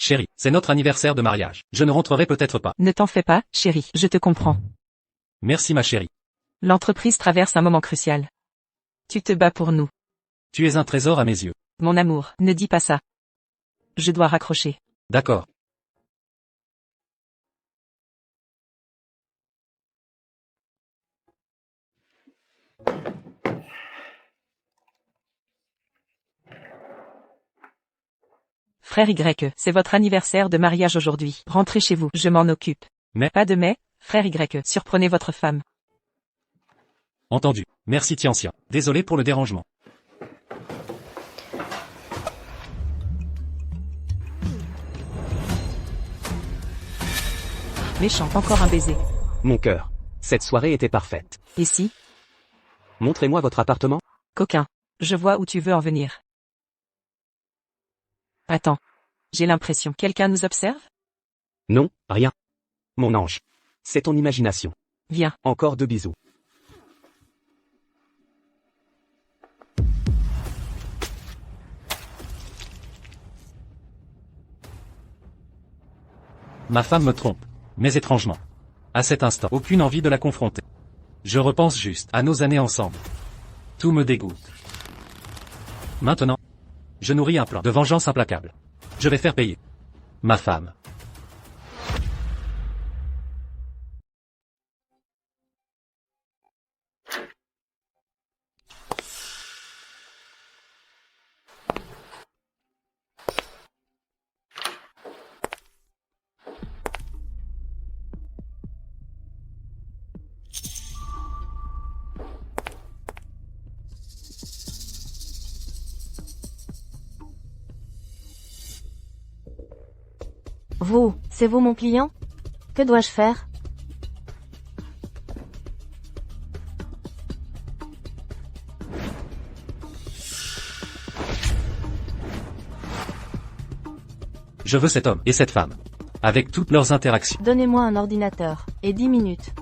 Chérie, c'est notre anniversaire de mariage. Je ne rentrerai peut-être pas. Ne t'en fais pas, chérie, je te comprends. Merci ma chérie. L'entreprise traverse un moment crucial. Tu te bats pour nous. Tu es un trésor à mes yeux. Mon amour, ne dis pas ça. Je dois raccrocher. D'accord. Frère Y, c'est votre anniversaire de mariage aujourd'hui. Rentrez chez vous, je m'en occupe. Mais- Pas de mais, frère Y, surprenez votre femme. Entendu. Merci Tianxia. Désolé pour le dérangement. Méchant, encore un baiser. Mon cœur. Cette soirée était parfaite. Et si, Montrez-moi votre appartement. coquin, je vois où tu veux en venir. Attends. J'ai l'impression, quelqu'un nous observe? Non, rien. Mon ange. C'est ton imagination. Viens. Encore 2 bisous. Ma femme me trompe. Mais étrangement. À cet instant, aucune envie de la confronter. Je repense juste à nos années ensemble. Tout me dégoûte. Maintenant, je nourris un plan de vengeance implacable. Je vais faire payer ma femme. C'est vous mon client? Que dois-je faire? Je veux cet homme et cette femme. Avec toutes leurs interactions. Donnez-moi un ordinateur. Et 10 minutes.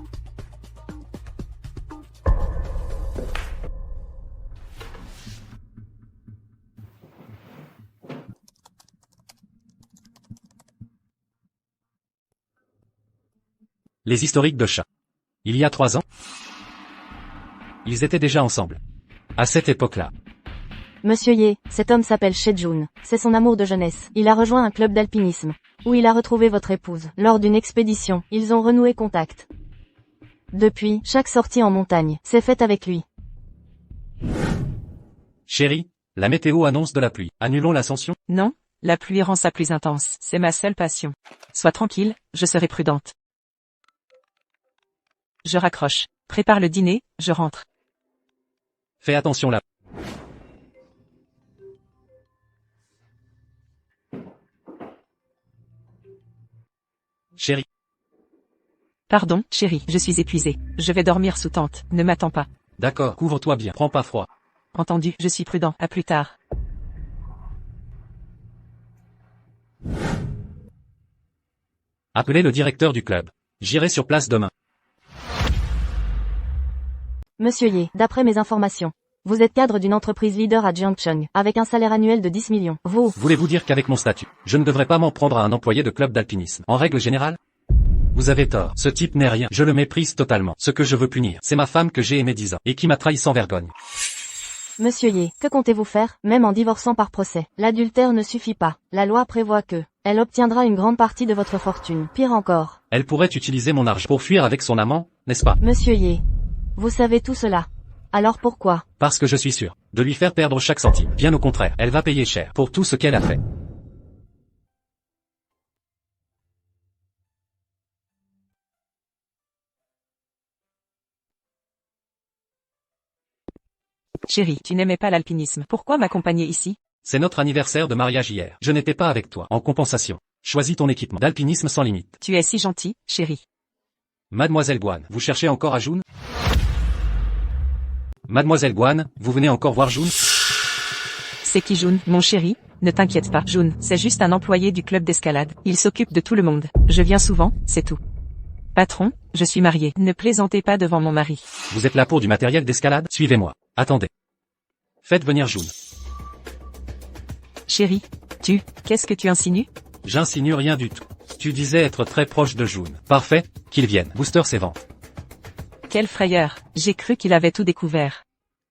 Les historiques de chat. Il y a 3 ans, ils étaient déjà ensemble. À cette époque-là, Monsieur Ye, cet homme s'appelle Shejun. C'est son amour de jeunesse. Il a rejoint un club d'alpinisme, où il a retrouvé votre épouse. Lors d'une expédition, ils ont renoué contact. Depuis, chaque sortie en montagne, s'est faite avec lui. chérie, la météo annonce de la pluie. Annulons l'ascension. Non, la pluie rend ça plus intense, c'est ma seule passion. Sois tranquille, je serai prudente. Je raccroche. Prépare le dîner, je rentre. Fais attention là. Chérie, Pardon, chérie, je suis épuisée. Je vais dormir sous tente, ne m'attends pas. d'accord, couvre-toi bien, prends pas froid. Entendu, je suis prudent, à plus tard. Appelez le directeur du club. J'irai sur place demain. Monsieur Ye, d'après mes informations, vous êtes cadre d'une entreprise leader à Jiangcheng, avec un salaire annuel de 10 millions. Vous, Voulez-vous dire qu'avec mon statut, je ne devrais pas m'en prendre à un employé de club d'alpinisme? En règle générale, vous avez tort. Ce type n'est rien. Je le méprise totalement. Ce que je veux punir, c'est ma femme que j'ai aimée 10 ans, et qui m'a trahi sans vergogne. Monsieur Ye, que comptez-vous faire, même en divorçant par procès? L'adultère ne suffit pas. La loi prévoit que, elle obtiendra une grande partie de votre fortune. Pire encore. Elle pourrait utiliser mon argent pour fuir avec son amant, n'est-ce pas? Monsieur Ye, vous savez tout cela. Alors pourquoi? Parce que je suis sûr de lui faire perdre chaque centime. Bien au contraire, elle va payer cher pour tout ce qu'elle a fait. Chérie, tu n'aimais pas l'alpinisme. Pourquoi m'accompagner ici? C'est notre anniversaire de mariage hier. Je n'étais pas avec toi. En compensation, choisis ton équipement d'alpinisme sans limite. Tu es si gentil, chérie. Mademoiselle Guan, vous cherchez encore à June? Mademoiselle Guan, vous venez encore voir June? C'est qui Jun, mon chéri? Ne t'inquiète pas, Jun, c'est juste un employé du club d'escalade. Il s'occupe de tout le monde. Je viens souvent, c'est tout. Patron, je suis mariée. Ne plaisantez pas devant mon mari. Vous êtes là pour du matériel d'escalade? Suivez-moi. Attendez. Faites venir June. Chérie, qu'est-ce que tu insinues? J'insinue rien du tout. Tu disais être très proche de June. Parfait, qu'il vienne. Booster ses ventes. Quelle frayeur, j'ai cru qu'il avait tout découvert.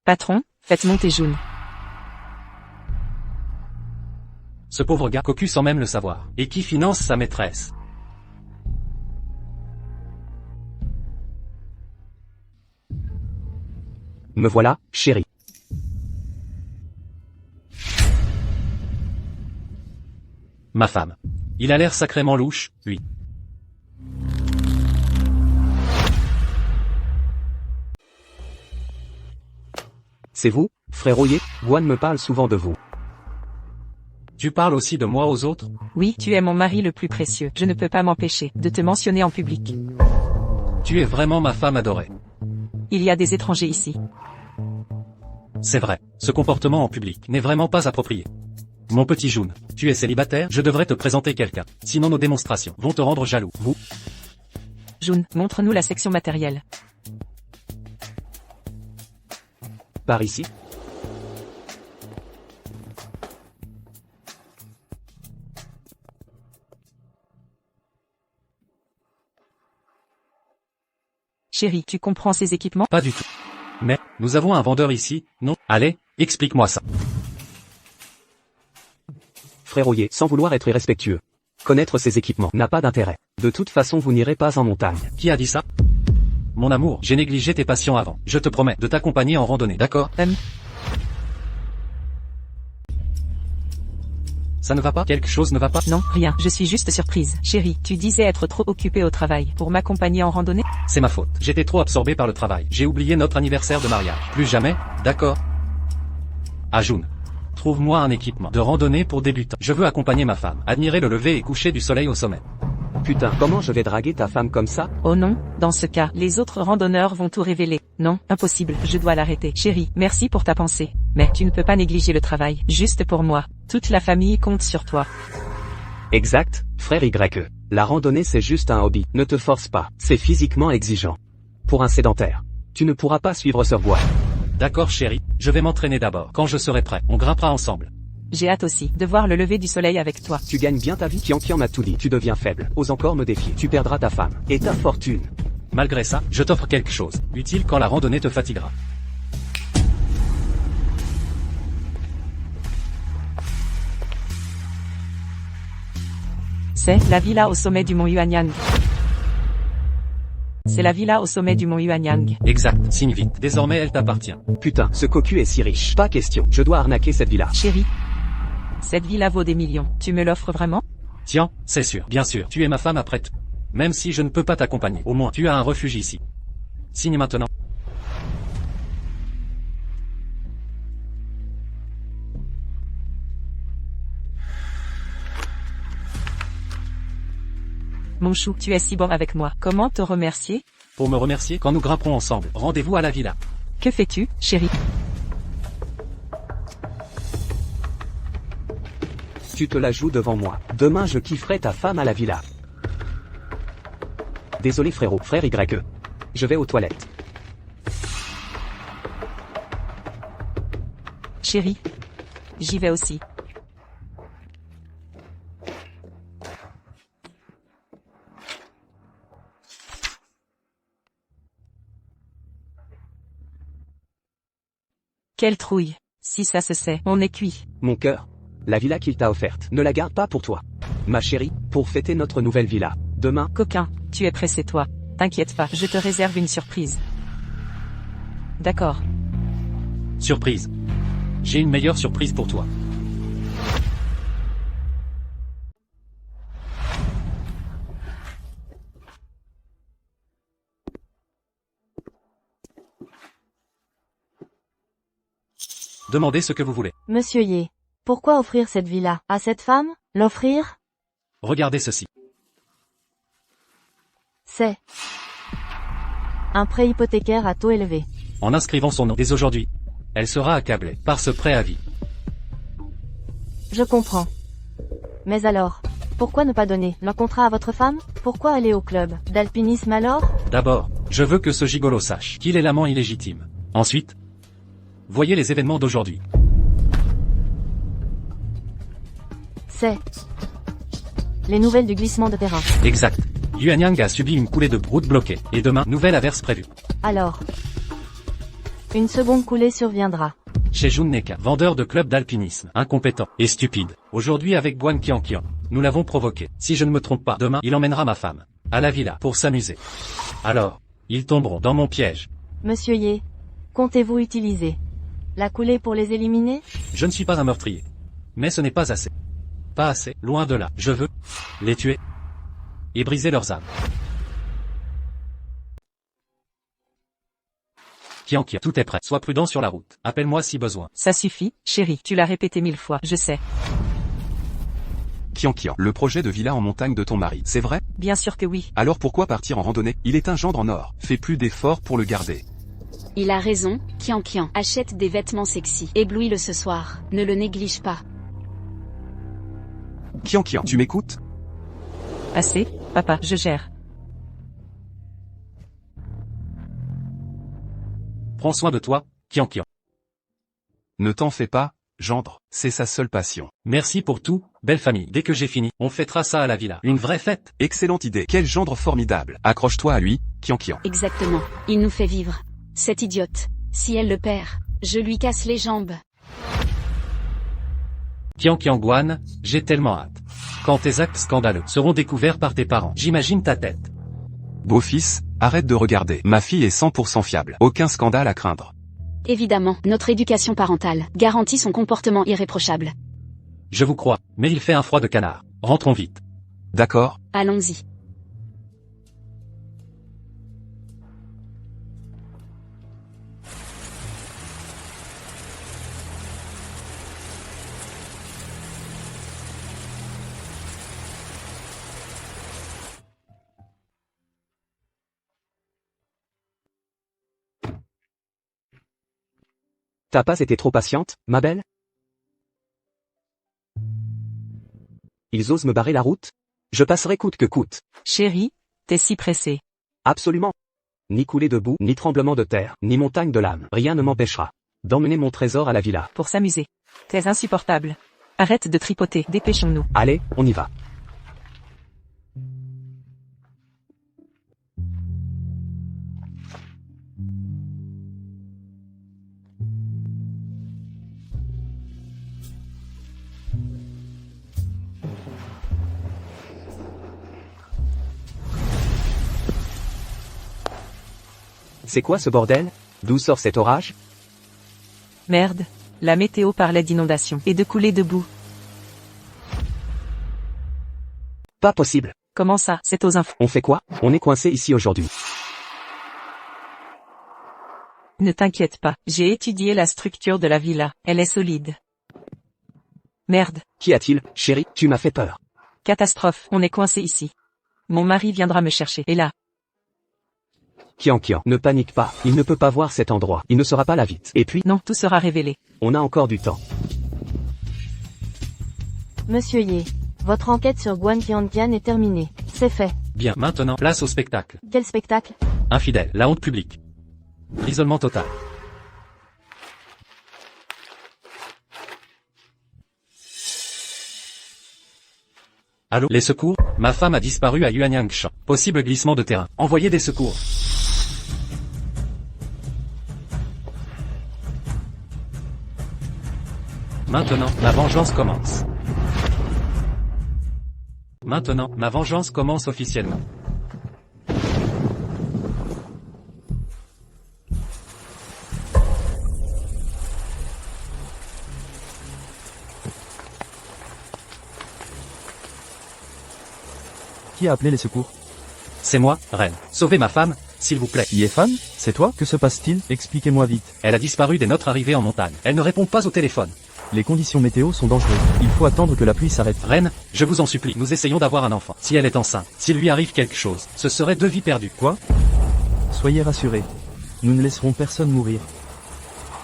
Patron, faites monter June. Ce pauvre gars cocu sans même le savoir. Et qui finance sa maîtresse. Me voilà, chérie. Ma femme. Il a l'air sacrément louche, lui. C'est vous, frère Oyer, Guan me parle souvent de vous. Tu parles aussi de moi aux autres? Oui, tu es mon mari le plus précieux. Je ne peux pas m'empêcher de te mentionner en public. Tu es vraiment ma femme adorée. Il y a des étrangers ici. C'est vrai, ce comportement en public n'est vraiment pas approprié. Mon petit June, tu es célibataire, je devrais te présenter quelqu'un. Sinon nos démonstrations vont te rendre jaloux. Vous? June, montre-nous la section matérielle. Par ici? Chérie, tu comprends ces équipements? Pas du tout. Mais, nous avons un vendeur ici, non? Allez, explique-moi ça. Frère Oyer, sans vouloir être irrespectueux. Connaître ces équipements n'a pas d'intérêt. De toute façon vous n'irez pas en montagne. Qui a dit ça? Mon amour, j'ai négligé tes passions avant. Je te promets de t'accompagner en randonnée, d'accord? Ça ne va pas? Quelque chose ne va pas? Non, rien, je suis juste surprise. Chérie, tu disais être trop occupée au travail pour m'accompagner en randonnée? C'est ma faute. J'étais trop absorbé par le travail. J'ai oublié notre anniversaire de mariage. Plus jamais, d'accord? Ah June. Trouve-moi un équipement de randonnée pour débutants. Je veux accompagner ma femme, admirer le lever et coucher du soleil au sommet. Putain, comment je vais draguer ta femme comme ça? Oh non, dans ce cas, les autres randonneurs vont tout révéler. Non, impossible, je dois l'arrêter. Chérie, merci pour ta pensée. Mais tu ne peux pas négliger le travail, juste pour moi. Toute la famille compte sur toi. Exact, frère YE. La randonnée c'est juste un hobby, ne te force pas, c'est physiquement exigeant. Pour un sédentaire, tu ne pourras pas suivre ce voie. D'accord chérie, je vais m'entraîner d'abord. Quand je serai prêt, on grimpera ensemble. J'ai hâte aussi de voir le lever du soleil avec toi. Tu gagnes bien ta vie, Tian m'a tout dit. Tu deviens faible, ose encore me défier. Tu perdras ta femme, et ta fortune. Malgré ça, je t'offre quelque chose, utile quand la randonnée te fatiguera. C'est la villa au sommet du mont Yuanyang. C'est la villa au sommet du mont Yuanyang. Exact, signe vite. Désormais elle t'appartient. Putain, ce cocu est si riche. Pas question, je dois arnaquer cette villa. Chérie, cette villa vaut des millions. Tu me l'offres vraiment? Tiens, c'est sûr. Bien sûr, tu es ma femme après tout. Même si je ne peux pas t'accompagner, au moins tu as un refuge ici. Signe maintenant. Mon chou, tu es si bon avec moi. Comment te remercier? Pour me remercier, quand nous grimperons ensemble, rendez-vous à la villa. Que fais-tu, chérie? Tu te la joues devant moi. Demain je kifferai ta femme à la villa. Désolé frérot, frère YE. Je vais aux toilettes. Chérie, j'y vais aussi. Quelle trouille. Si ça se sait, on est cuit. Mon cœur. La villa qu'il t'a offerte, ne la garde pas pour toi. Ma chérie, pour fêter notre nouvelle villa. Demain. Coquin, tu es pressé toi. T'inquiète pas, je te réserve une surprise. D'accord. Surprise. J'ai une meilleure surprise pour toi. Demandez ce que vous voulez. Monsieur Ye, pourquoi offrir cette villa à cette femme? L'offrir? Regardez ceci. C'est un prêt hypothécaire à taux élevé. En inscrivant son nom dès aujourd'hui, elle sera accablée par ce prêt à vie. Je comprends. Mais alors, pourquoi ne pas donner le contrat à votre femme? Pourquoi aller au club d'alpinisme alors? D'abord, je veux que ce gigolo sache qu'il est l'amant illégitime. Ensuite, voyez les événements d'aujourd'hui. C'est Les nouvelles du glissement de terrain. Exact. Yuanyang a subi une coulée de route bloquée. Et demain, nouvelle averse prévue. Alors. Une seconde coulée surviendra. Chez Jun Neka, vendeur de club d'alpinisme, incompétent et stupide. Aujourd'hui avec Guan Qianqian. Nous l'avons provoqué. Si je ne me trompe pas, demain, il emmènera ma femme à la villa pour s'amuser. Alors, ils tomberont dans mon piège. Monsieur Ye, comptez-vous utiliser la coulée pour les éliminer? Je ne suis pas un meurtrier. Mais ce n'est pas assez. Pas assez, loin de là. Je veux les tuer et briser leurs âmes. Qianqian, tout est prêt. Sois prudent sur la route. Appelle-moi si besoin. Ça suffit, chérie, tu l'as répété 1000 fois, je sais. Qianqian, le projet de villa en montagne de ton mari, c'est vrai? Bien sûr que oui. Alors pourquoi partir en randonnée? Il est un gendre en or. Fais plus d'efforts pour le garder. Il a raison, Qianqian. Achète des vêtements sexy. Éblouis-le ce soir. Ne le néglige pas. Qianqian, tu m'écoutes? Assez, papa, je gère. Prends soin de toi, Qianqian. Ne t'en fais pas, gendre, c'est sa seule passion. Merci pour tout, belle famille. Dès que j'ai fini, on fêtera ça à la villa. Une vraie fête. Excellente idée. Quel gendre formidable. Accroche-toi à lui, Qianqian. Exactement. Il nous fait vivre. Cette idiote. Si elle le perd, je lui casse les jambes. Qianqian Guan, j'ai tellement hâte. Quand tes actes scandaleux seront découverts par tes parents, j'imagine ta tête. Beau-fils, arrête de regarder. Ma fille est 100% fiable. Aucun scandale à craindre. Évidemment, notre éducation parentale garantit son comportement irréprochable. Je vous crois, mais il fait un froid de canard. Rentrons vite. D'accord? Allons-y. T'as pas été trop patiente, ma belle? Ils osent me barrer la route? Je passerai coûte que coûte. Chérie, t'es si pressée. Absolument. Ni coulée de boue, ni tremblement de terre, ni montagne de lame. Rien ne m'empêchera d'emmener mon trésor à la villa. Pour s'amuser. T'es insupportable. Arrête de tripoter, dépêchons-nous. Allez, on y va. C'est quoi ce bordel? D'où sort cet orage? Merde, la météo parlait d'inondation et de coulées de boue. Pas possible. Comment ça, c'est aux infos. On fait quoi? On est coincé ici aujourd'hui. Ne t'inquiète pas, j'ai étudié la structure de la villa, elle est solide. Merde. Qu'y a-t-il? Chérie, tu m'as fait peur. Catastrophe, on est coincé ici. Mon mari viendra me chercher, et là. Qianqian, ne panique pas, il ne peut pas voir cet endroit, il ne sera pas là vite. Et puis, Non, tout sera révélé. on a encore du temps. Monsieur Ye, votre enquête sur Guan Qianqian est terminée. C'est fait. Bien, maintenant, place au spectacle. Quel spectacle? Infidèle, la honte publique. L'isolement total. Allô, les secours? Ma femme a disparu à Yuanyangshan. Possible glissement de terrain. Envoyez des secours. Maintenant, ma vengeance commence. Maintenant, ma vengeance commence officiellement. Qui a appelé les secours? C'est moi, Reine. Sauvez ma femme, s'il vous plaît. Yefan? C'est toi? Que se passe-t-il? Expliquez-moi vite. Elle a disparu dès notre arrivée en montagne. Elle ne répond pas au téléphone. Les conditions météo sont dangereuses. Il faut attendre que la pluie s'arrête. Reine, je vous en supplie, nous essayons d'avoir un enfant. Si elle est enceinte, s'il lui arrive quelque chose, ce serait 2 vies perdues. Quoi? Soyez rassurés. Nous ne laisserons personne mourir.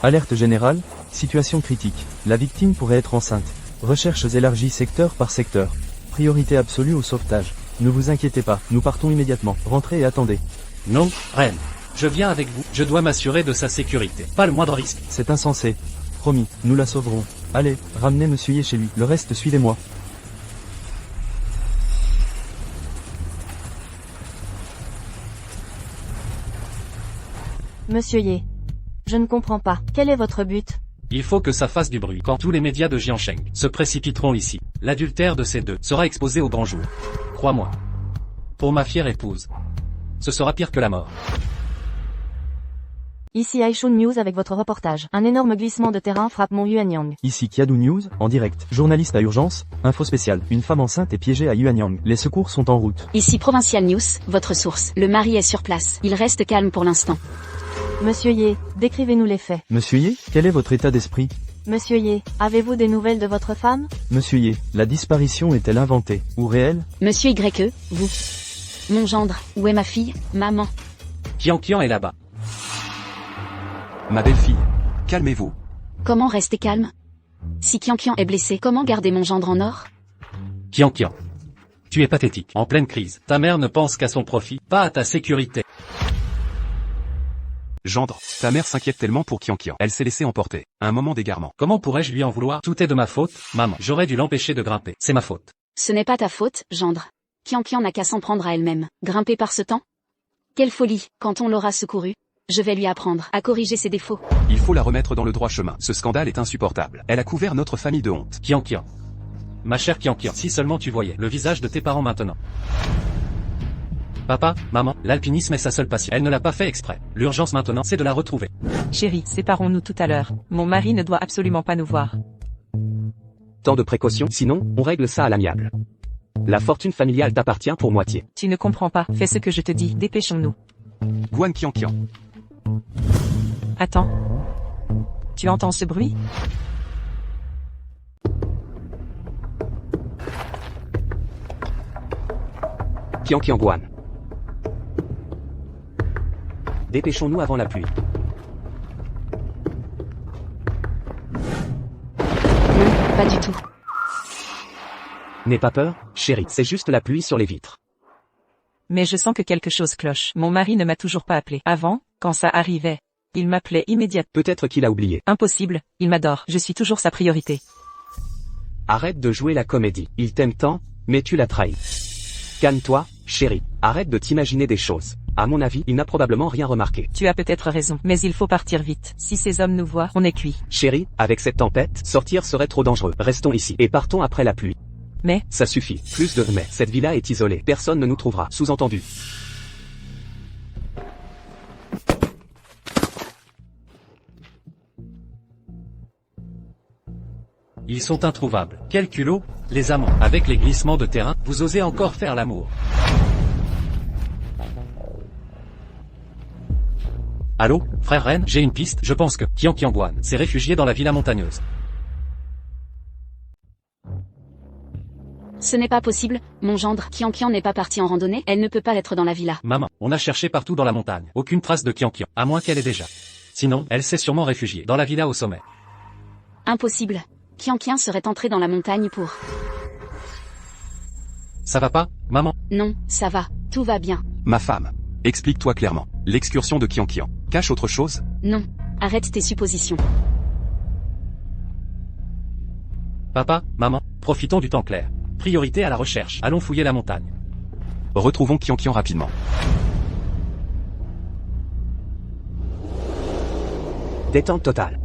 Alerte générale, situation critique. La victime pourrait être enceinte. Recherches élargies secteur par secteur. Priorité absolue au sauvetage. Ne vous inquiétez pas, nous partons immédiatement. Rentrez et attendez. Non, Reine. Je viens avec vous, je dois m'assurer de sa sécurité. Pas le moindre risque. C'est insensé. Promis, nous la sauverons. Allez, ramenez Monsieur Ye chez lui. Le reste, suivez-moi. Monsieur Ye. Je ne comprends pas. Quel est votre but? Il faut que ça fasse du bruit quand tous les médias de Jiansheng se précipiteront ici. L'adultère de ces deux sera exposé au grand jour. Crois-moi. Pour ma fière épouse. Ce sera pire que la mort. Ici Aishun News avec votre reportage. Un énorme glissement de terrain frappe Mont Yuanyang. Ici Kiadu News, en direct. Journaliste à urgence, info spéciale. Une femme enceinte est piégée à Yuanyang. Les secours sont en route. Ici Provincial News, votre source. Le mari est sur place. Il reste calme pour l'instant. Monsieur Ye, décrivez-nous les faits. Monsieur Ye, quel est votre état d'esprit? Monsieur Ye, avez-vous des nouvelles de votre femme? Monsieur Ye, la disparition est-elle inventée ou réelle? Monsieur YE, vous. Mon gendre, où est ma fille, maman? Qian est là-bas. Ma belle-fille. Calmez-vous. Comment rester calme? Si Qian est blessé, comment garder mon gendre en or? Qian. Tu es pathétique. En pleine crise. Ta mère ne pense qu'à son profit, pas à ta sécurité. Gendre, ta mère s'inquiète tellement pour Qian. Elle s'est laissée emporter. Un moment d'égarement. Comment pourrais-je lui en vouloir? Tout est de ma faute, maman. J'aurais dû l'empêcher de grimper. C'est ma faute. Ce n'est pas ta faute, gendre. Qian n'a qu'à s'en prendre à elle-même. Grimper par ce temps? Quelle folie, quand on l'aura secourue. Je vais lui apprendre à corriger ses défauts. Il faut la remettre dans le droit chemin. Ce scandale est insupportable. Elle a couvert notre famille de honte. Qian. Ma chère Qian, si seulement tu voyais le visage de tes parents maintenant. Papa, maman, l'alpinisme est sa seule passion. Elle ne l'a pas fait exprès. L'urgence maintenant, c'est de la retrouver. Chérie, séparons-nous tout à l'heure. Mon mari ne doit absolument pas nous voir. Tant de précautions, sinon, on règle ça à l'amiable. La fortune familiale t'appartient pour moitié. Tu ne comprends pas. Fais ce que je te dis. Dépêchons-nous. Guan Qian. Attends. Tu entends ce bruit? Qian Guan. Dépêchons-nous avant la pluie. Non, pas du tout. N'aie pas peur, chérie, c'est juste la pluie sur les vitres. Mais je sens que quelque chose cloche. Mon mari ne m'a toujours pas appelé. Avant, quand ça arrivait, il m'appelait immédiatement. Peut-être qu'il a oublié. Impossible, il m'adore. Je suis toujours sa priorité. Arrête de jouer la comédie. Il t'aime tant, mais tu l'as trahi. Calme-toi, chérie. Arrête de t'imaginer des choses. À mon avis, il n'a probablement rien remarqué. Tu as peut-être raison, mais il faut partir vite. Si ces hommes nous voient, on est cuit. Chérie, avec cette tempête, sortir serait trop dangereux. Restons ici et partons après la pluie. Mais, Ça suffit. Plus de mais. Cette villa est isolée. Personne ne nous trouvera. Sous-entendu. Ils sont introuvables. Quel culot, les amants. Avec les glissements de terrain, vous osez encore faire l'amour. Allô, frère Ren, j'ai une piste. Je pense que Qian Guan s'est réfugié dans la villa montagneuse. Ce n'est pas possible, mon gendre. Qian n'est pas partie en randonnée, elle ne peut pas être dans la villa. Maman, on a cherché partout dans la montagne. Aucune trace de Qian, à moins qu'elle ait déjà. Sinon, elle s'est sûrement réfugiée dans la villa au sommet. Impossible. Qian serait entré dans la montagne pour... Ça va pas, maman? Non, ça va, tout va bien. Ma femme. Explique-toi clairement. L'excursion de Qian. Cache autre chose? Non, arrête tes suppositions. Papa, maman, profitons du temps clair. Priorité à la recherche. Allons fouiller la montagne. Retrouvons Qian rapidement. Détente totale.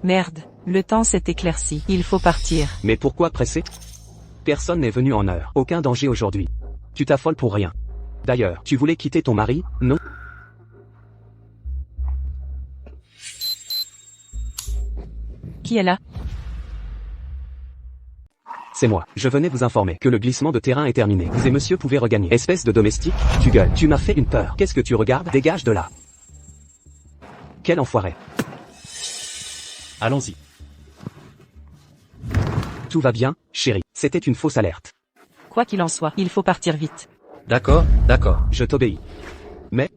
merde, le temps s'est éclairci. Il faut partir. Mais pourquoi presser? Personne n'est venu en heure. Aucun danger aujourd'hui. Tu t'affoles pour rien. D'ailleurs, tu voulais quitter ton mari, non? Qui est là? C'est moi. Je venais vous informer que le glissement de terrain est terminé. Vous et monsieur pouvez regagner. Espèce de domestique, tu gueules. Tu m'as fait une peur. Qu'est-ce que tu regardes? Dégage de là. Quel enfoiré. Allons-y. Tout va bien, chérie. C'était une fausse alerte. Quoi qu'il en soit, il faut partir vite. D'accord. Je t'obéis. Mais,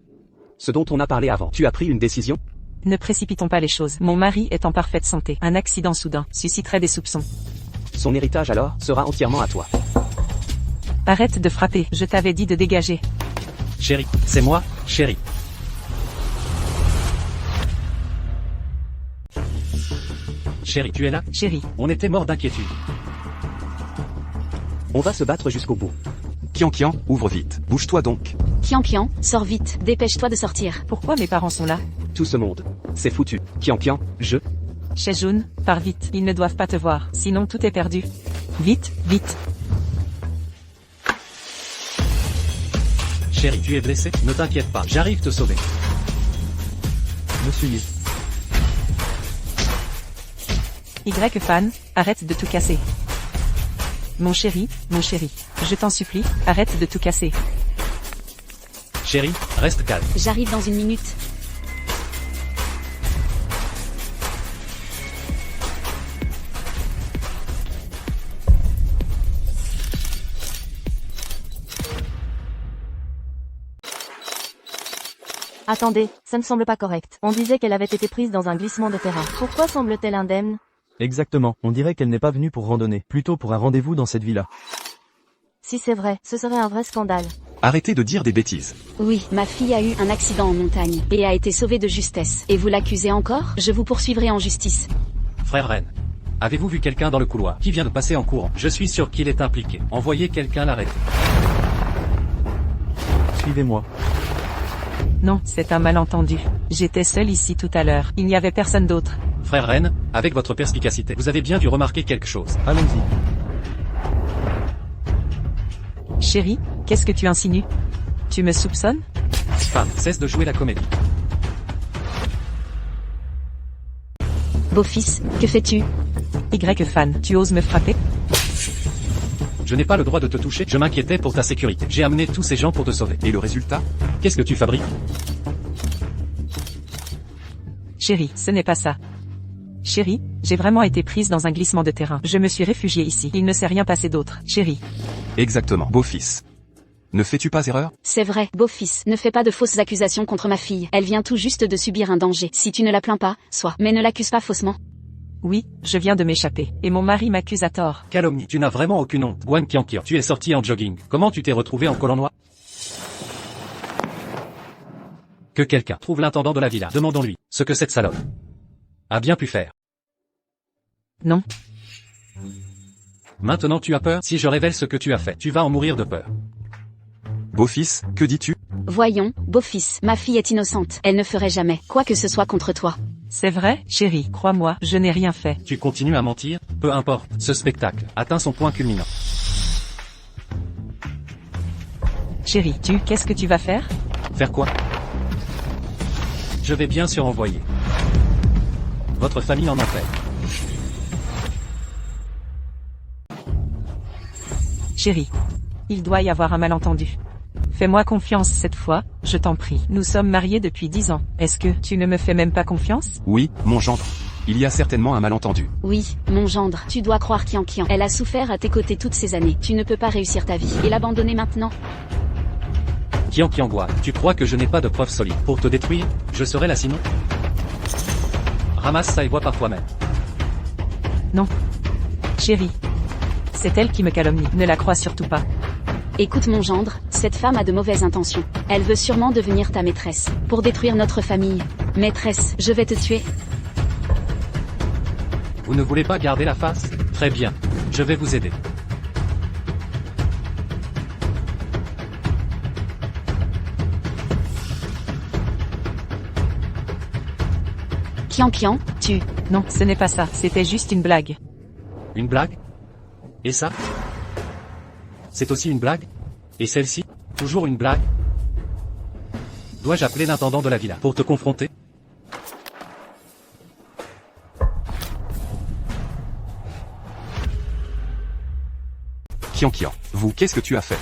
ce dont on a parlé avant, tu as pris une décision? Ne précipitons pas les choses. Mon mari est en parfaite santé. Un accident soudain susciterait des soupçons. Son héritage alors sera entièrement à toi. Arrête de frapper. Je t'avais dit de dégager. Chérie, c'est moi, chérie. Chérie, tu es là? Chérie. On était mort d'inquiétude. On va se battre jusqu'au bout. Qian, ouvre vite. Bouge-toi donc. Kian, sors vite, dépêche-toi de sortir. Pourquoi mes parents sont là? Tout ce monde. C'est foutu. Kian, je... Shejun, pars vite, ils ne doivent pas te voir, sinon tout est perdu. Vite, vite. Chérie, tu es blessé? Ne t'inquiète pas, j'arrive te sauver. Monsieur Yi. Y-Fan, arrête de tout casser. Mon chéri, je t'en supplie, arrête de tout casser. Chérie, reste calme. J'arrive dans une minute. Attendez, ça ne semble pas correct. On disait qu'elle avait été prise dans un glissement de terrain. Pourquoi semble-t-elle indemne? Exactement, on dirait qu'elle n'est pas venue pour randonner, plutôt pour un rendez-vous dans cette villa. Si c'est vrai, ce serait un vrai scandale. Arrêtez de dire des bêtises. Oui, ma fille a eu un accident en montagne, et a été sauvée de justesse. Et vous l'accusez encore? Je vous poursuivrai en justice. Frère Ren, avez-vous vu quelqu'un dans le couloir qui vient de passer en courant? Je suis sûr qu'il est impliqué. Envoyez quelqu'un l'arrêter. Suivez-moi. Non, c'est un malentendu. J'étais seule ici tout à l'heure, il n'y avait personne d'autre. Frère Ren, avec votre perspicacité, vous avez bien dû remarquer quelque chose. Allons-y. Chérie, qu'est-ce que tu insinues? Tu me soupçonnes? Femme, cesse de jouer la comédie. Beau-fils, que fais-tu? Y-Fan, tu oses me frapper? Je n'ai pas le droit de te toucher, je m'inquiétais pour ta sécurité. J'ai amené tous ces gens pour te sauver. Et le résultat? Qu'est-ce que tu fabriques? Chérie, ce n'est pas ça. Chérie, j'ai vraiment été prise dans un glissement de terrain. Je me suis réfugiée ici. Il ne s'est rien passé d'autre. Chérie. Exactement, beau-fils. Ne fais-tu pas erreur? C'est vrai, beau-fils, ne fais pas de fausses accusations contre ma fille. Elle vient tout juste de subir un danger. Si tu ne la plains pas, sois. Mais ne l'accuse pas faussement. Oui, je viens de m'échapper. Et mon mari m'accuse à tort. Calomnie, tu n'as vraiment aucune honte. Guan Kian, tu es sorti en jogging. Comment tu t'es retrouvé en collant noir? Que quelqu'un trouve l'intendant de la villa. Demandons-lui ce que cette salope a bien pu faire. Non. Maintenant tu as peur? Si je révèle ce que tu as fait, tu vas en mourir de peur. Beau-fils, que dis-tu? Voyons, beau-fils, ma fille est innocente. Elle ne ferait jamais quoi que ce soit contre toi. C'est vrai, chérie, crois-moi, je n'ai rien fait. Tu continues à mentir? Peu importe, ce spectacle atteint son point culminant. Chérie, qu'est-ce que tu vas faire? Faire quoi? Je vais bien sûr envoyer votre famille en enfer. Chérie, il doit y avoir un malentendu. Fais-moi confiance cette fois, je t'en prie. Nous sommes mariés depuis 10 ans. Est-ce que tu ne me fais même pas confiance? Oui, mon gendre. Il y a certainement un malentendu. Oui, mon gendre, tu dois croire Kian. Elle a souffert à tes côtés toutes ces années. Tu ne peux pas réussir ta vie et l'abandonner maintenant. Kian, tu crois que je n'ai pas de preuves solides pour te détruire? Je serai là sinon? Ramasse ça et vois par toi-même. Non. Chérie. C'est elle qui me calomnie. Ne la crois surtout pas. Écoute mon gendre, cette femme a de mauvaises intentions. Elle veut sûrement devenir ta maîtresse, pour détruire notre famille. Maîtresse, je vais te tuer. Vous ne voulez pas garder la face? Très bien. Je vais vous aider. Kian, tu... Non, ce n'est pas ça, c'était juste une blague. Une blague? Et ça? C'est aussi une blague? Et celle-ci? Toujours une blague? Dois-je appeler l'intendant de la villa pour te confronter? Kian, vous, qu'est-ce que tu as fait?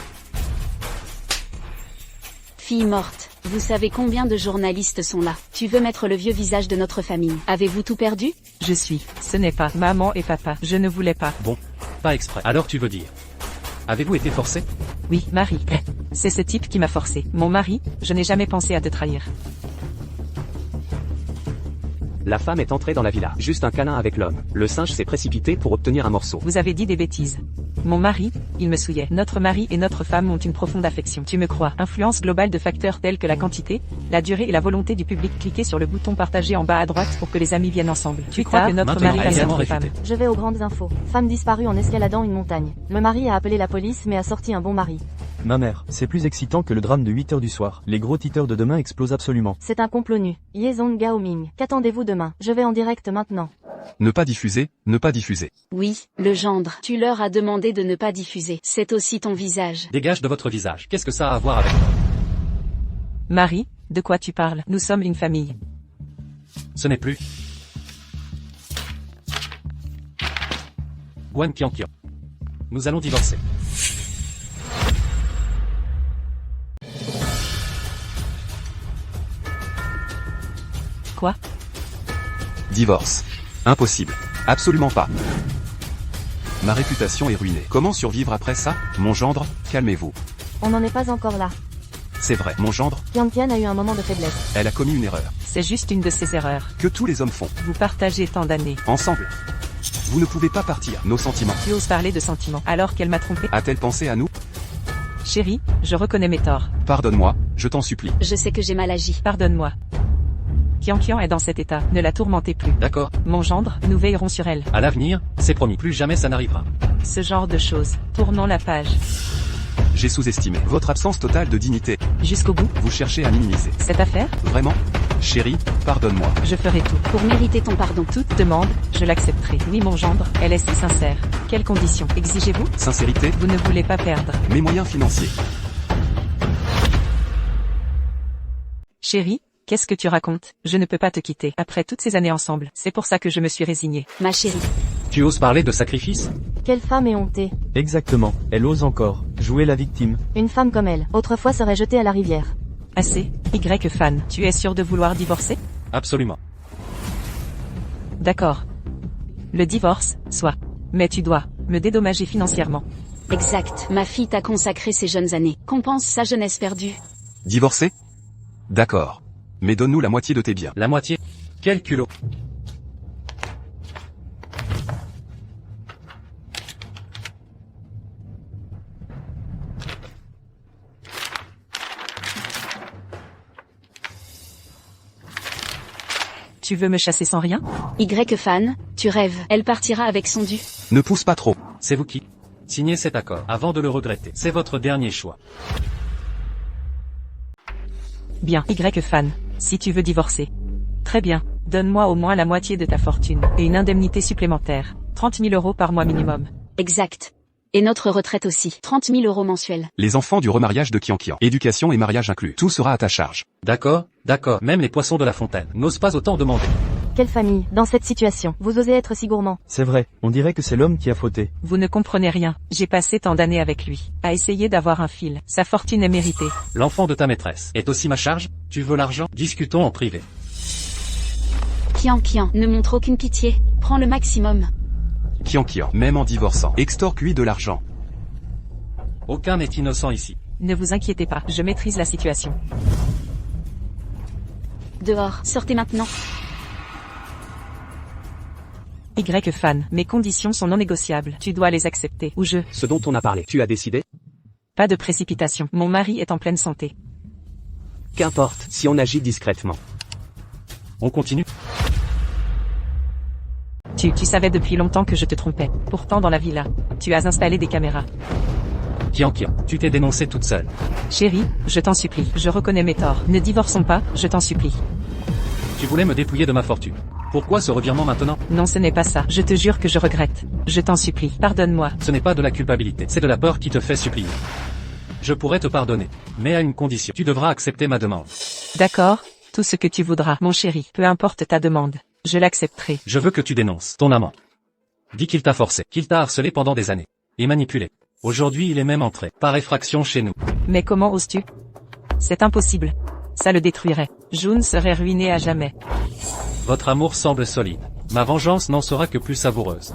Fille morte, vous savez combien de journalistes sont là? Tu veux mettre le vieux visage de notre famille. Avez-vous tout perdu? Ce n'est pas maman et papa, je ne voulais pas. Bon, pas exprès. Alors tu veux dire? Avez-vous été forcé? Oui, Marie. C'est ce type qui m'a forcé. Mon mari, je n'ai jamais pensé à te trahir. La femme est entrée dans la villa. Juste un câlin avec l'homme. Le singe s'est précipité pour obtenir un morceau. Vous avez dit des bêtises. Mon mari, il me souillait. Notre mari et notre femme ont une profonde affection. Tu me crois? Influence globale de facteurs tels que la quantité, la durée et la volonté du public. Cliquez sur le bouton partager en bas à droite pour que les amis viennent ensemble. Tu crois que notre maintenant, mari est également notre femme? réfuté. Je vais aux grandes infos. Femme disparue en escaladant une montagne. Le mari a appelé la police mais a sorti un bon mari. Ma mère, c'est plus excitant que le drame de 8 heures du soir. Les gros titeurs de demain explosent absolument. C'est un complot nu. Yezong Gaoming. Qu'attendez-vous demain? Je vais en direct maintenant. Ne pas diffuser, ne pas diffuser. Oui, le gendre. Tu leur as demandé de ne pas diffuser. C'est aussi ton visage. Dégage de votre visage. Qu'est-ce que ça a à voir avec moi? Marie, de quoi tu parles? Nous sommes une famille. Ce n'est plus. Guan Qianqian. Nous allons divorcer. Quoi? Divorce. Impossible. Absolument pas. Ma réputation est ruinée. Comment survivre après ça? Mon gendre, calmez-vous. On n'en est pas encore là. C'est vrai, mon gendre, Tian a eu un moment de faiblesse. elle a commis une erreur. C'est juste une de ces erreurs. Que tous les hommes font. Vous partagez tant d'années. Ensemble. Vous ne pouvez pas partir. Nos sentiments. Tu oses parler de sentiments alors qu'elle m'a trompé? A-t-elle pensé à nous? Chérie, je reconnais mes torts. Pardonne-moi, je t'en supplie. Je sais que j'ai mal agi. Pardonne-moi. Qianqian est dans cet état. Ne la tourmentez plus. D'accord. Mon gendre, nous veillerons sur elle. À l'avenir, c'est promis. Plus jamais ça n'arrivera. Ce genre de choses. Tournons la page. J'ai sous-estimé votre absence totale de dignité. Jusqu'au bout. Vous cherchez à minimiser. Cette affaire, Vraiment? Chérie, pardonne-moi. je ferai tout. Pour mériter ton pardon. Toute demande, je l'accepterai. Oui, mon gendre, elle est si sincère. Quelles conditions exigez-vous? Sincérité, Vous ne voulez pas perdre. mes moyens financiers. Chérie, qu'est-ce que tu racontes? Je ne peux pas te quitter. Après toutes ces années ensemble, c'est pour ça que je me suis résignée. Ma chérie. Tu oses parler de sacrifice? Quelle femme est hontée. Exactement, elle ose encore. Jouer la victime. Une femme comme elle, autrefois serait jetée à la rivière. Assez. Y fan, tu es sûr de vouloir divorcer? Absolument. D'accord. Le divorce, soit. Mais tu dois me dédommager financièrement. Exact. Ma fille t'a consacré ces jeunes années. Compense sa jeunesse perdue. Divorcé? D'accord. Mais donne-nous la moitié de tes biens. La moitié? Quel culot. Tu veux me chasser sans rien? Fan, tu rêves. Elle partira avec son dû. Ne pousse pas trop. C'est vous qui signez cet accord avant de le regretter. C'est votre dernier choix. Bien, fan, si tu veux divorcer. Très bien, donne-moi au moins la moitié de ta fortune, et une indemnité supplémentaire. 30 000 € par mois minimum. Exact. Et notre retraite aussi. 30 000 € mensuels. Les enfants du remariage de Qianqian. Éducation et mariage inclus. Tout sera à ta charge. D'accord, d'accord. Même les poissons de la fontaine n'osent pas autant demander. Quelle famille, dans cette situation, vous osez être si gourmand. C'est vrai, on dirait que c'est l'homme qui a fauté. Vous ne comprenez rien. J'ai passé tant d'années avec lui, à essayer d'avoir un fil. Sa fortune est méritée. L'enfant de ta maîtresse est aussi ma charge? Tu veux l'argent? Discutons en privé. Qianqian, ne montre aucune pitié. Prends le maximum. Qianqian, même en divorçant, extorque-lui de l'argent. Aucun n'est innocent ici. Ne vous inquiétez pas, je maîtrise la situation. Dehors, sortez maintenant. Fan, mes conditions sont non négociables. Tu dois les accepter, ou je... Ce dont on a parlé, tu as décidé? Pas de précipitation. Mon mari est en pleine santé. Qu'importe, si on agit discrètement. On continue? Tu savais depuis longtemps que je te trompais. Pourtant dans la villa, tu as installé des caméras. Qianqian, tu t'es dénoncée toute seule. Chérie, je t'en supplie. Je reconnais mes torts. Ne divorçons pas, je t'en supplie. Tu voulais me dépouiller de ma fortune. Pourquoi ce revirement maintenant? Non, ce n'est pas ça. Je te jure que je regrette. Je t'en supplie. Pardonne-moi. Ce n'est pas de la culpabilité, c'est de la peur qui te fait supplier. Je pourrais te pardonner, mais à une condition. Tu devras accepter ma demande. D'accord, tout ce que tu voudras, mon chéri. Peu importe ta demande. Je l'accepterai. Je veux que tu dénonces ton amant. Dis qu'il t'a forcé, qu'il t'a harcelé pendant des années. Et manipulé. Aujourd'hui il est même entré, par effraction chez nous. Mais comment oses-tu? C'est impossible. Ça le détruirait. June serait ruiné à jamais. Votre amour semble solide. Ma vengeance n'en sera que plus savoureuse.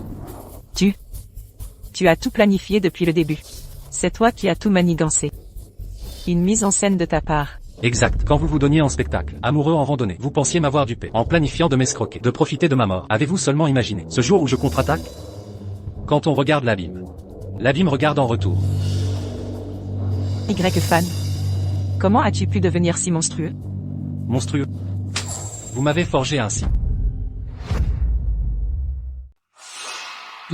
Tu as tout planifié depuis le début. C'est toi qui as tout manigancé. Une mise en scène de ta part. Exact. Quand vous vous donniez en spectacle, amoureux en randonnée, vous pensiez m'avoir dupé, en planifiant de m'escroquer, de profiter de ma mort. Avez-vous seulement imaginé ce jour où je contre-attaque? Quand on regarde l'abîme, l'abîme regarde en retour. Fan. Comment as-tu pu devenir si monstrueux? Monstrueux. Vous m'avez forgé ainsi.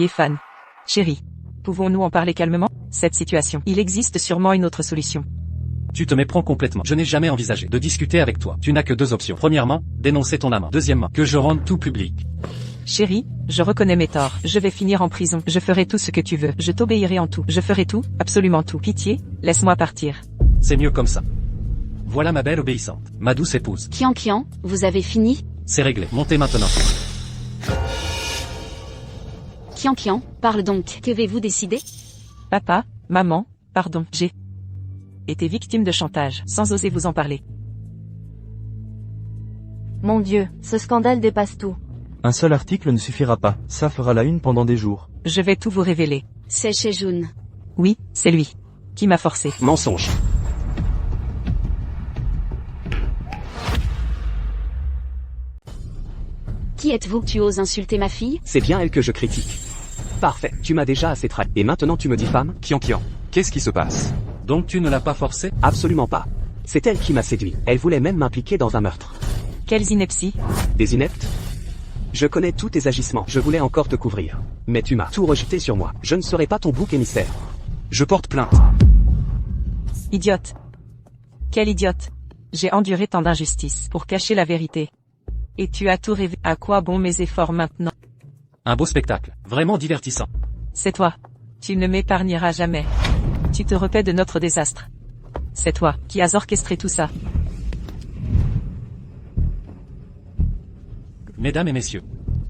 Fan. Chérie. Pouvons-nous en parler calmement? cette situation. Il existe sûrement une autre solution. Tu te méprends complètement. Je n'ai jamais envisagé de discuter avec toi. Tu n'as que deux options. Premièrement, dénoncer ton amant. Deuxièmement, que je rende tout public. Chérie, je reconnais mes torts. Je vais finir en prison. Je ferai tout ce que tu veux. Je t'obéirai en tout. Je ferai tout, absolument tout. Pitié, laisse-moi partir. C'est mieux comme ça. Voilà ma belle obéissante. Ma douce épouse. Kian, vous avez fini? C'est réglé. Montez maintenant. Kian, parle donc. Qu'avez-vous décidé? Papa, maman, pardon, j'ai été victime de chantage, sans oser vous en parler. Mon Dieu, ce scandale dépasse tout. Un seul article ne suffira pas, ça fera la une pendant des jours. Je vais tout vous révéler. C'est chez June. Oui, c'est lui. Qui m'a forcé. Mensonge. Qui êtes-vous? Tu oses insulter ma fille? C'est bien elle que je critique. Parfait, tu m'as déjà assez trahi. Et maintenant tu me dis femme? Kian, qu'est-ce qui se passe? Donc tu ne l'as pas forcé? Absolument pas. C'est elle qui m'a séduit. Elle voulait même m'impliquer dans un meurtre. Quelles inepties. Des ineptes? Je connais tous tes agissements. Je voulais encore te couvrir. Mais tu m'as tout rejeté sur moi. Je ne serai pas ton bouc émissaire. Je porte plainte. Idiote. Quel idiote. J'ai enduré tant d'injustices pour cacher la vérité. Et tu as tout rêvé. À quoi bon mes efforts maintenant? Un beau spectacle. Vraiment divertissant. C'est toi. Tu ne m'épargneras jamais. Tu te repais de notre désastre. C'est toi qui as orchestré tout ça. Mesdames et messieurs,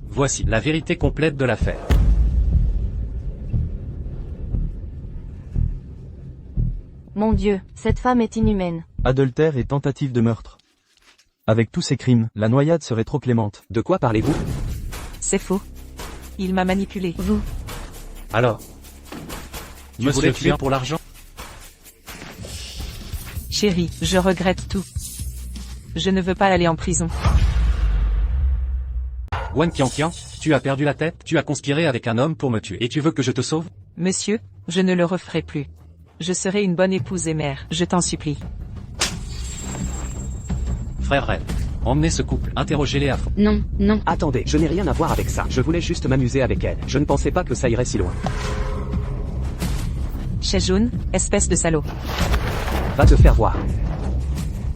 voici la vérité complète de l'affaire. Mon Dieu, cette femme est inhumaine. Adultère et tentative de meurtre. Avec tous ces crimes, la noyade serait trop clémente. De quoi parlez-vous? C'est faux. Il m'a manipulé. Vous. Alors, tu Monsieur voulais tuer Kian pour l'argent? Chérie, je regrette tout. Je ne veux pas aller en prison. Wan Kian, tu as perdu la tête? Tu as conspiré avec un homme pour me tuer. Et tu veux que je te sauve? Monsieur, je ne le referai plus. Je serai une bonne épouse et mère, je t'en supplie. Frère Red, emmenez ce couple, interrogez-les à fond. Non. Attendez, je n'ai rien à voir avec ça. Je voulais juste m'amuser avec elle. Je ne pensais pas que ça irait si loin. Chez June, espèce de salaud. Va te faire voir.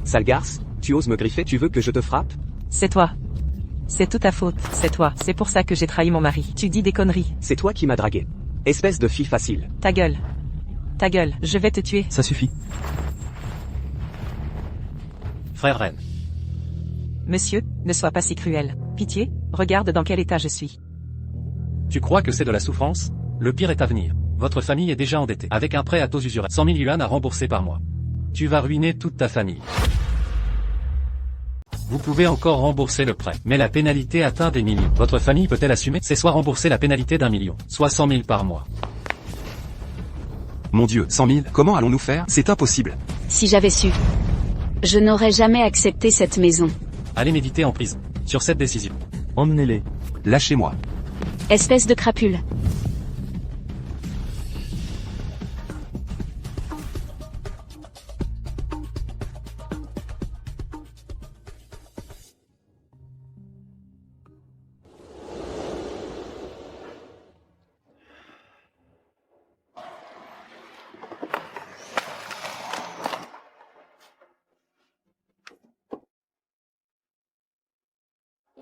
Sale garce, tu oses me griffer? Tu veux que je te frappe? C'est toi. C'est toute ta faute, c'est toi. C'est pour ça que j'ai trahi mon mari. Tu dis des conneries. C'est toi qui m'as dragué. Espèce de fille facile. Ta gueule. Ta gueule, je vais te tuer. Ça suffit. Frère Red, Monsieur, ne sois pas si cruel. Pitié, regarde dans quel état je suis. tu crois que c'est de la souffrance? Le pire est à venir. Votre famille est déjà endettée, avec un prêt à taux usuraires. 100 000 yuan à rembourser par mois. Tu vas ruiner toute ta famille. Vous pouvez encore rembourser le prêt, mais la pénalité atteint des millions. Votre famille peut-elle assumer? C'est soit rembourser la pénalité d'1 million, soit 100 000 par mois. Mon Dieu, 100 000, comment allons-nous faire? C'est impossible. Si j'avais su. Je n'aurais jamais accepté cette maison. Allez méditer en prison, sur cette décision. Emmenez-les. Lâchez-moi. Espèce de crapule.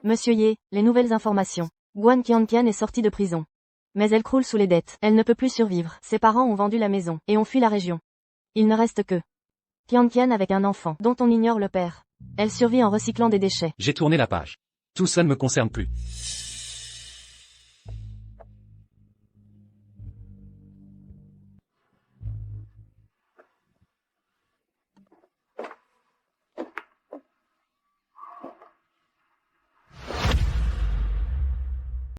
Monsieur Ye, les nouvelles informations. Guan Qianqian est sortie de prison. Mais elle croule sous les dettes. Elle ne peut plus survivre. Ses parents ont vendu la maison et ont fui la région. Il ne reste que Qianqian avec un enfant dont on ignore le père. Elle survit en recyclant des déchets. J'ai tourné la page. Tout ça ne me concerne plus.